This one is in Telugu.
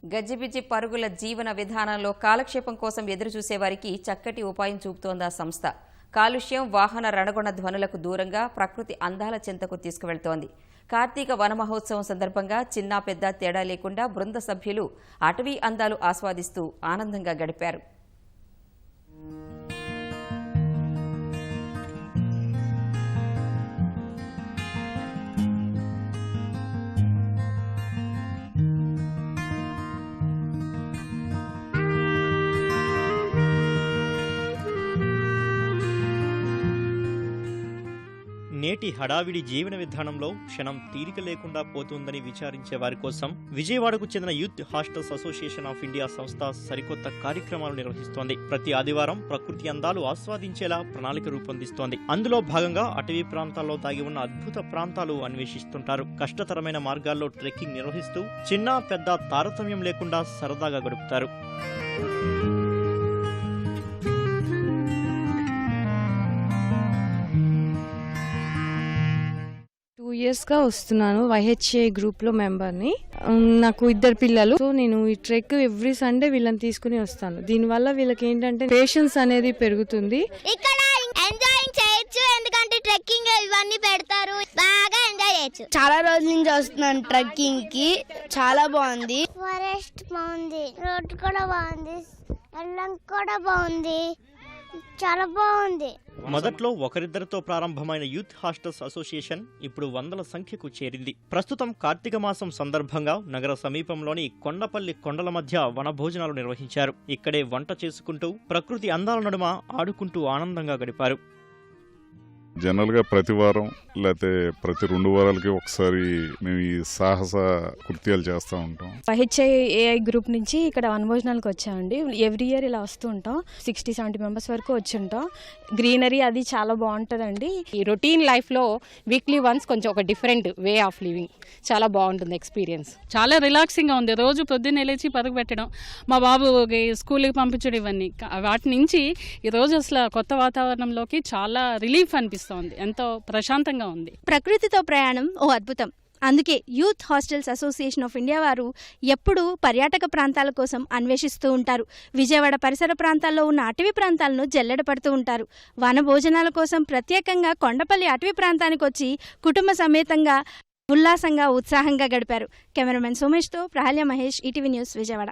గజిబిజి పరుగుల జీవన విధానంలో కాలక్షేపం కోసం ఎదురుచూసేవారికి చక్కటి ఉపాయం చూపుతోంది ఆ సంస్థ. కాలుష్యం, వాహన రణగొణ ధ్వనులకు దూరంగా ప్రకృతి అందాల చెంతకు తీసుకువెళ్తోంది. కార్తీక వన మహోత్సవం సందర్భంగా చిన్న పెద్ద తేడా లేకుండా బృంద సభ్యులు అటవీ అందాలు ఆస్వాదిస్తూ ఆనందంగా గడిపారు. నేటి హడావిడి జీవన విధానంలో క్షణం తీరిక లేకుండా పోతుందని విచారించే వారి కోసం విజయవాడకు చెందిన youth hostels association of India సంస్థ సరికొత్త కార్యక్రమాలు నిర్వహిస్తోంది. ప్రతి ఆదివారం ప్రకృతి అందాలు ఆస్వాదించేలా ప్రణాళిక రూపొందిస్తోంది. అందులో భాగంగా అటవీ ప్రాంతాల్లో దాగి ఉన్న అద్భుత ప్రాంతాలు అన్వేషిస్తుంటారు. కష్టతరమైన మార్గాల్లో ట్రెక్కింగ్ నిర్వహిస్తూ చిన్న పెద్ద తారతమ్యం లేకుండా సరదాగా గడుపుతారు. ఇయర్స్గా వస్తున్నాను. YHA గ్రూప్లో మెంబర్ని. నాకు 2 పిల్లలు. సో నేను ఈ ట్రెక్ ఎవ్రీ సండే వీళ్ళని తీసుకుని వస్తాను. దీనివల్ల వీళ్ళకి ఏంటంటే పేషెన్స్ అనేది పెరుగుతుంది. ఇక్కడ ఎంజాయ్ చేయొచ్చు, ఎందుకంటే ట్రెక్కింగ్ ఇవన్నీ పెడతారు, బాగా ఎంజాయ్ చేయొచ్చు. చాలా రోజుల నుంచి వస్తున్నాను ట్రెక్కింగ్ కి, చాలా బాగుంది. ఫారెస్ట్ బాగుంది, రోడ్ కూడా బాగుంది, వెళ్ళం కూడా బాగుంది, చాలా బాగుంది. మొదట్లో ఒకరిద్దరితో ప్రారంభమైన యూత్ హాస్టల్స్ అసోసియేషన్ ఇప్పుడు 100ల సంఖ్యకు చేరింది. ప్రస్తుతం కార్తీక మాసం సందర్భంగా నగర సమీపంలోని కొండపల్లి కొండల మధ్య వనభోజనాలు నిర్వహించారు. ఇక్కడే వంట చేసుకుంటూ ప్రకృతి అందాల నడుమ ఆడుకుంటూ ఆనందంగా గడిపారు. జనరల్గా ప్రతి వారం లేకపోతే ప్రతి 2 వారాలకి ఒకసారి మేము ఈ సాహస కృత్యాలు చేస్తూ ఉంటాం. YHA గ్రూప్ నుంచి ఇక్కడ వనభోజనాలకు వచ్చామండి. ఎవ్రీ ఇయర్ ఇలా వస్తూ ఉంటాం. 60-70 మెంబర్స్ వరకు వచ్చి ఉంటాం. గ్రీనరీ అది చాలా బాగుంటుందండి. ఈ రొటీన్ లైఫ్లో వీక్లీ వన్స్ కొంచెం ఒక డిఫరెంట్ వే ఆఫ్ లివింగ్ చాలా బాగుంటుంది. ఎక్స్పీరియన్స్ చాలా రిలాక్సింగ్గా ఉంది. రోజు పొద్దున్నే లేచి పరుగు పెట్టడం, మా బాబు స్కూల్కి పంపించడం, ఇవన్నీ వాటి నుంచి ఈరోజు అసలు కొత్త వాతావరణంలోకి చాలా రిలీఫ్ అనిపిస్తుంది. ఎంతో ప్రశాంతంగా ఉంది. ప్రకృతితో ప్రయాణం ఓ అద్భుతం. అందుకే youth hostels association of India వారు ఎప్పుడూ పర్యాటక ప్రాంతాల కోసం అన్వేషిస్తూ ఉంటారు. విజయవాడ పరిసర ప్రాంతాల్లో ఉన్న అటవీ ప్రాంతాలను జల్లెడ పడుతూ ఉంటారు. వన భోజనాల కోసం ప్రత్యేకంగా కొండపల్లి అటవీ ప్రాంతానికి వచ్చి కుటుంబ సమేతంగా ఉల్లాసంగా ఉత్సాహంగా గడిపారు. కెమెరామెన్ సోమేష్తో ప్రహల్య మహేష్, ఈటీవీ న్యూస్, విజయవాడ.